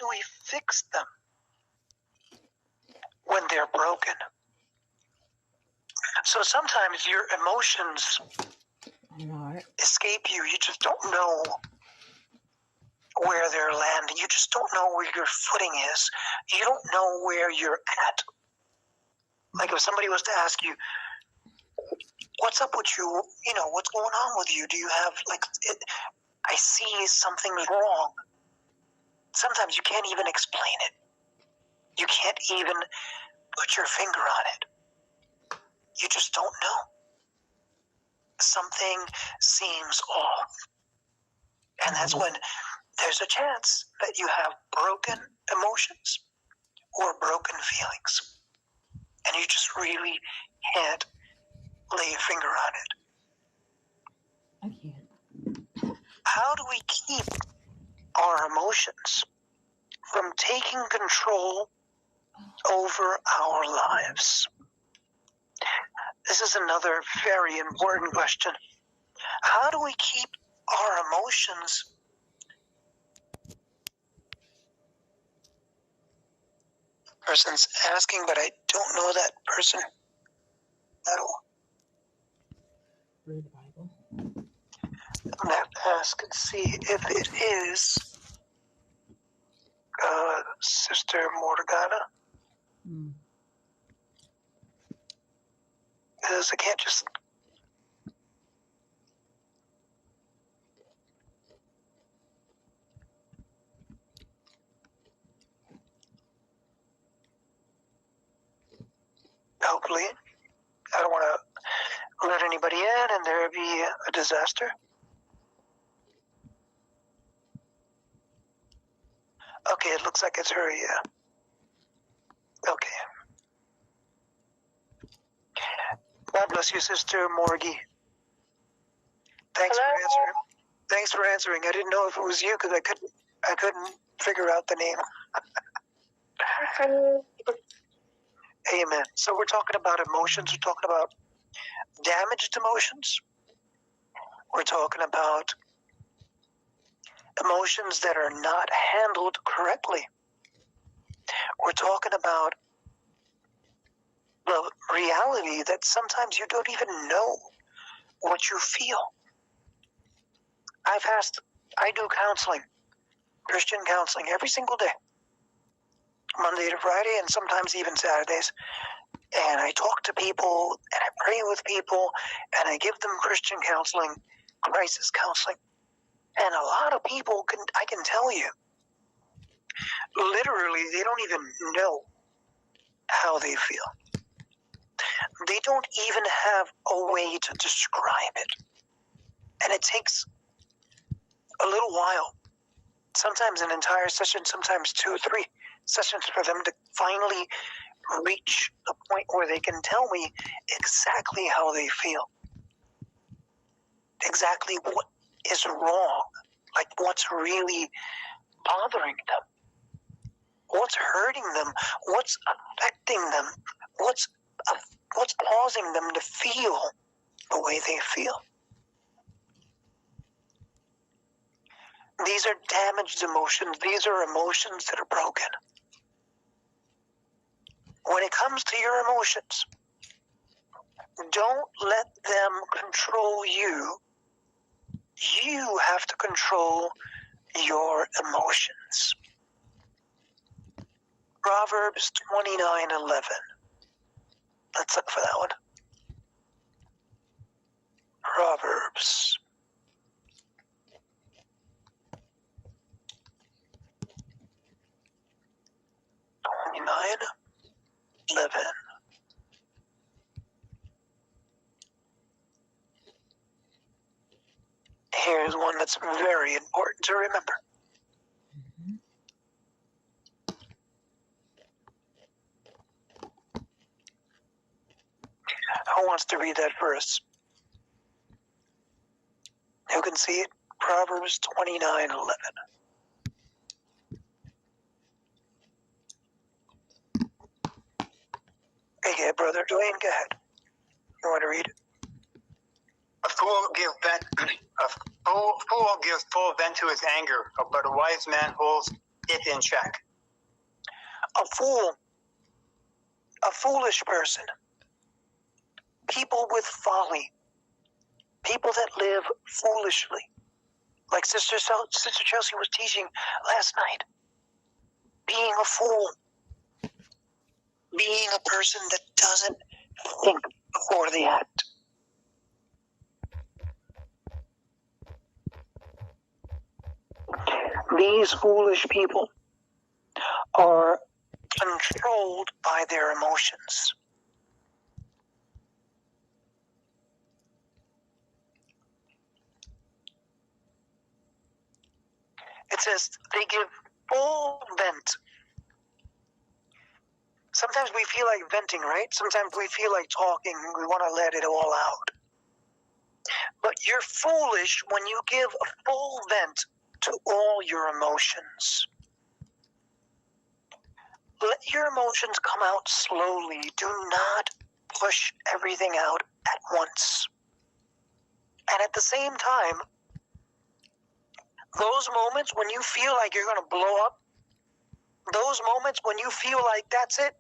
do we fix them when they're broken? So sometimes your emotions escape you. You just don't know where they're landing. You just don't know where your footing is. You don't know where you're at. Like if somebody was to ask you, what's up with you? You know, what's going on with you? Do you have, I see something's wrong. Sometimes you can't even explain it. You can't even put your finger on it. You just don't know. Something seems off. And that's when there's a chance that you have broken emotions or broken feelings. And you just really can't lay a finger on it. I can't. How do we keep our emotions from taking control over our lives? This is another very important question. How do we keep our emotions person's asking, but I don't know that person at all. Read the Bible. I'm going to have to ask and see if it is Sister Morgana. Because I can't just... Hopefully, I don't want to let anybody in and there be a disaster. Okay, it looks like it's her, yeah. Okay. God bless you, Sister Morgie. Thanks Hello? for answering. Thanks for answering. I didn't know if it was you because I couldn't figure out the name. Amen. So we're talking about emotions. We're talking about damaged emotions. We're talking about emotions that are not handled correctly. We're talking about the reality that sometimes you don't even know what you feel. I do counseling, Christian counseling, every single day, Monday to Friday, and sometimes even Saturdays. And I talk to people, and I pray with people, and I give them Christian counseling, crisis counseling. And a lot of people, I can tell you, literally, they don't even know how they feel. They don't even have a way to describe it. And it takes a little while, sometimes an entire session, sometimes 2 or 3 sessions for them to finally reach the point where they can tell me exactly how they feel. Exactly what is wrong. Like what's really bothering them. What's hurting them. What's affecting them. What's causing them to feel the way they feel. These are damaged emotions. These are emotions that are broken. When it comes to your emotions, don't let them control you. You have to control your emotions. Proverbs 29:11. Let's look for that one. Proverbs. $29.11. Here's one that's very important to remember. Who wants to read that verse? Who can see it? Proverbs 29:11. Okay, Brother Dwayne, go ahead. You want to read it? A fool gives full vent to his anger, but a wise man holds it in check. A fool, a foolish person, people with folly, people that live foolishly, like Sister Chelsea was teaching last night. Being a fool, being a person that doesn't think before they act. These foolish people are controlled by their emotions. It says they give full vent. Sometimes we feel like venting, right? Sometimes we feel like talking. We want to let it all out. But you're foolish when you give a full vent to all your emotions. Let your emotions come out slowly. Do not push everything out at once. And at the same time, those moments when you feel like you're going to blow up, those moments when you feel like that's it,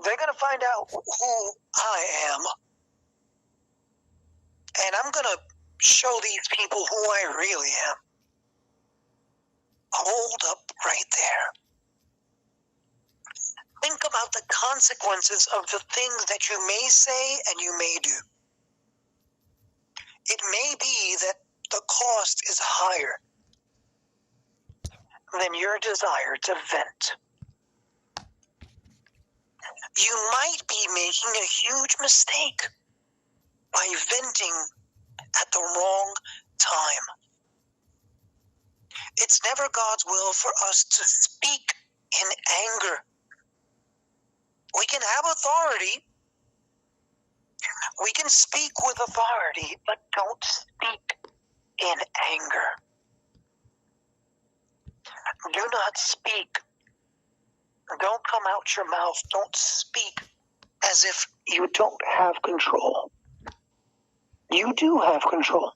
they're going to find out who I am. And I'm going to show these people who I really am. Hold up right there. Think about the consequences of the things that you may say and you may do. It may be that the cost is higher than your desire to vent. You might be making a huge mistake by venting at the wrong time. It's never God's will for us to speak in anger. We can have authority. We can speak with authority, but don't speak in anger. Do not speak. Don't come out your mouth. Don't speak as if you don't have control. You do have control.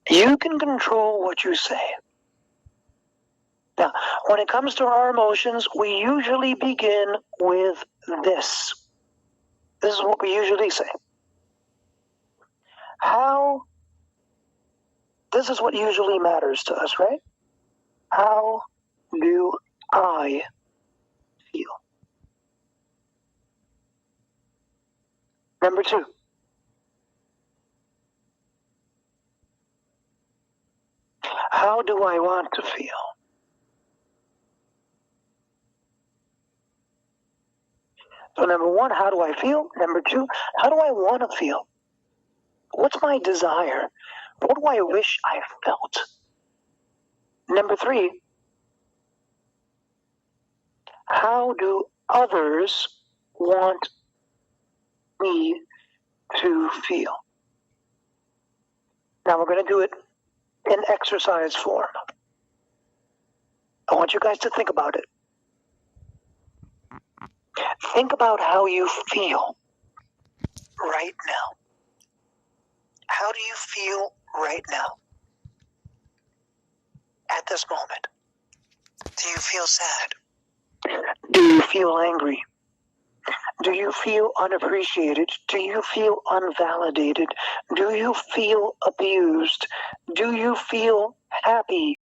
You can control what you say. Now, when it comes to our emotions, we usually begin with this. This is what we usually say. This is what usually matters to us, right? How do I feel? Number 2. How do I want to feel? So number 1, how do I feel? Number 2, how do I want to feel? What's my desire? What do I wish I felt? Number 3, how do others want me to feel? Now we're going to do it in exercise form. I want you guys to think about it. Think about how you feel right now. How do you feel right now? At this moment. Do you feel sad? Do you feel angry? Do you feel unappreciated? Do you feel unvalidated? Do you feel abused? Do you feel happy?